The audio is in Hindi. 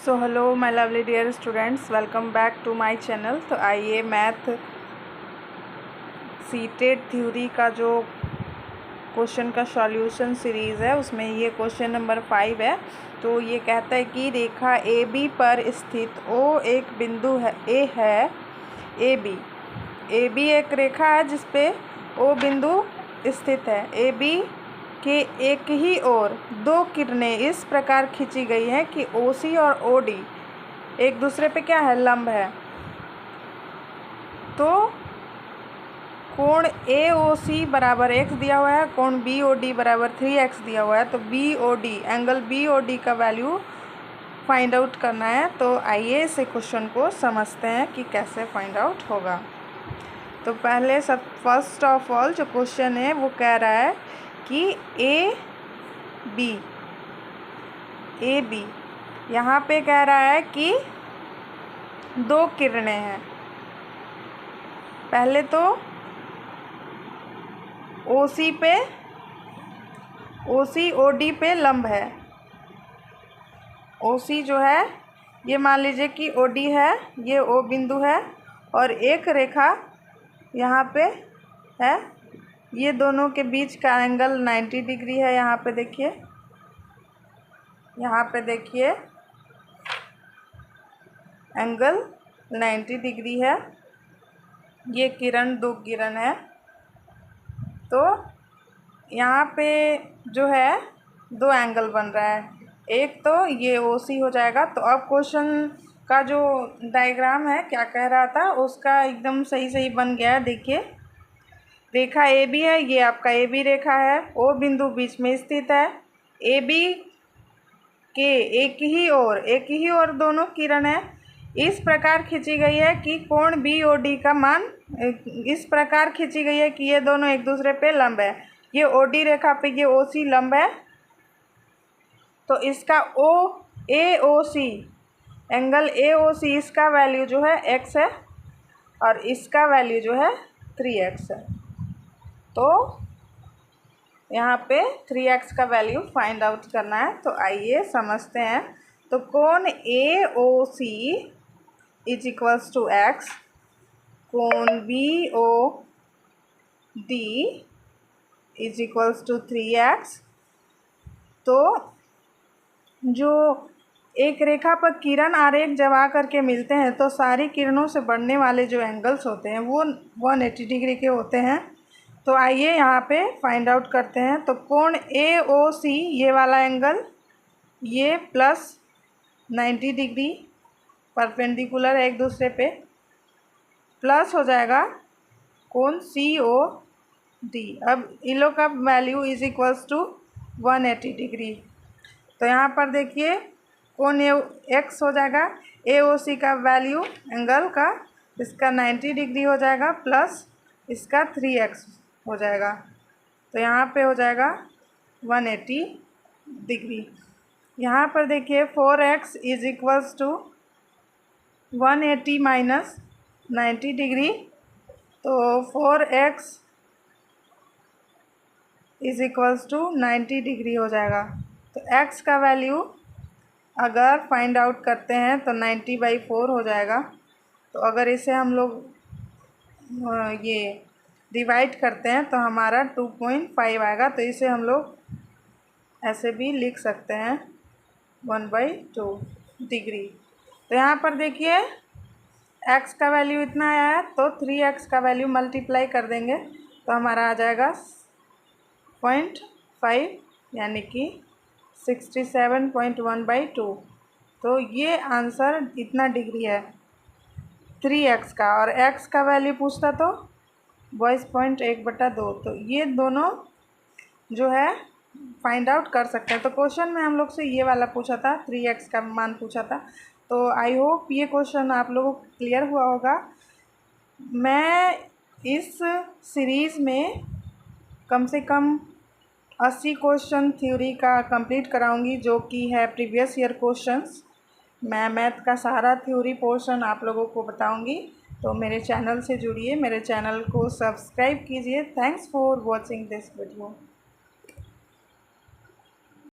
So hello my lovely dear students, welcome back to my channel. तो आइए मैथ सीटेड थ्योरी का जो क्वेश्चन का सॉल्यूशन सीरीज़ है उसमें ये क्वेश्चन नंबर 5 है। तो ये कहता है कि रेखा ए बी पर स्थित ओ एक बिंदु है ए है ए बी एक रेखा है जिसपे ओ बिंदु स्थित है। ए बी के एक ही ओर दो किरणें इस प्रकार खींची गई हैं कि OC और OD एक दूसरे पे क्या है, लंब है। तो कोण AOC बराबर x दिया हुआ है, कोण BOD बराबर 3x दिया हुआ है। तो BOD एंगल BOD का वैल्यू फाइंड आउट करना है। तो आइए इस क्वेश्चन को समझते हैं कि कैसे फाइंड आउट होगा। तो पहले फर्स्ट ऑफ ऑल जो क्वेश्चन है वो कह रहा है कि ए बी यहाँ पे कह रहा है कि दो किरणें हैं। पहले तो OC OD पे लंब है। OC जो है ये मान लीजिए कि OD है, ये O बिंदु है और एक रेखा यहाँ पे है। ये दोनों के बीच का एंगल 90 डिग्री है। यहाँ पे देखिए एंगल 90 डिग्री है। ये दो किरण है। तो यहाँ पे जो है दो एंगल बन रहा है। एक तो ये OC हो जाएगा। तो अब क्वेश्चन का जो डायग्राम है क्या कह रहा था उसका एकदम सही बन गया है। देखिए रेखा AB है, ये आपका AB रेखा है। O बिंदु बीच में स्थित है। AB के एक ही ओर दोनों किरण है इस प्रकार खींची गई है कि कोण BOD का मान इस प्रकार खींची गई है कि ये दोनों एक दूसरे पे लंब है। ये OD रेखा पे ये OC लंब है। तो इसका AOC एंगल AOC इसका वैल्यू जो है x है और इसका वैल्यू जो है 3x है। तो यहाँ पे 3x का वैल्यू फाइंड आउट करना है। तो आइए समझते हैं। तो कोण AOC is equals to x, कोण BOD is equals to 3x। तो जो एक रेखा पर किरण आरेख जब आकर के मिलते हैं तो सारी किरणों से बढ़ने वाले जो एंगल्स होते हैं वो 180 डिग्री के होते हैं। तो आइए यहाँ पे फाइंड आउट करते हैं। तो कोण AOC ये वाला एंगल ये प्लस 90 डिग्री परपेंडिकुलर है एक दूसरे पे, प्लस हो जाएगा कोण COD। अब इन लोग का value is equals to 180 degree. तो यहाँ पर देखिए कोण x हो जाएगा, AOC का वैल्यू एंगल का इसका 90 डिग्री हो जाएगा प्लस इसका 3x हो जाएगा। तो यहाँ पे हो जाएगा 180 डिग्री। यहाँ पर देखिए 4x is equals to 180 minus 90 degree. तो 4x is equals to 90 degree हो जाएगा। तो x का वैल्यू अगर फाइंड आउट करते हैं तो 90/4 हो जाएगा। तो अगर इसे हम लोग ये डिवाइड करते हैं तो हमारा 2.5 आएगा। तो इसे हम लोग ऐसे भी लिख सकते हैं 1/2 डिग्री। तो यहाँ पर देखिए x का वैल्यू इतना आया है तो 3x का वैल्यू मल्टीप्लाई कर देंगे तो हमारा आ जाएगा 0.5 यानी कि 67.1/2। तो ये आंसर इतना डिग्री है 3x का। और x का वैल्यू पूछता तो 22.1/2। तो ये दोनों जो है फाइंड आउट कर सकते हैं। तो क्वेश्चन में हम लोग से ये वाला पूछा था, 3x का मान पूछा था। तो आई होप ये क्वेश्चन आप लोगों को क्लियर हुआ होगा। मैं इस सीरीज़ में कम से कम 80 क्वेश्चन थ्योरी का कंप्लीट कराऊंगी जो कि है प्रीवियस ईयर क्वेश्चंस। मैं मैथ का सारा थ्योरी पोर्शन आप लोगों को बताऊंगी। तो मेरे चैनल से जुड़िए, मेरे चैनल को सब्सक्राइब कीजिए। Thanks for watching this video.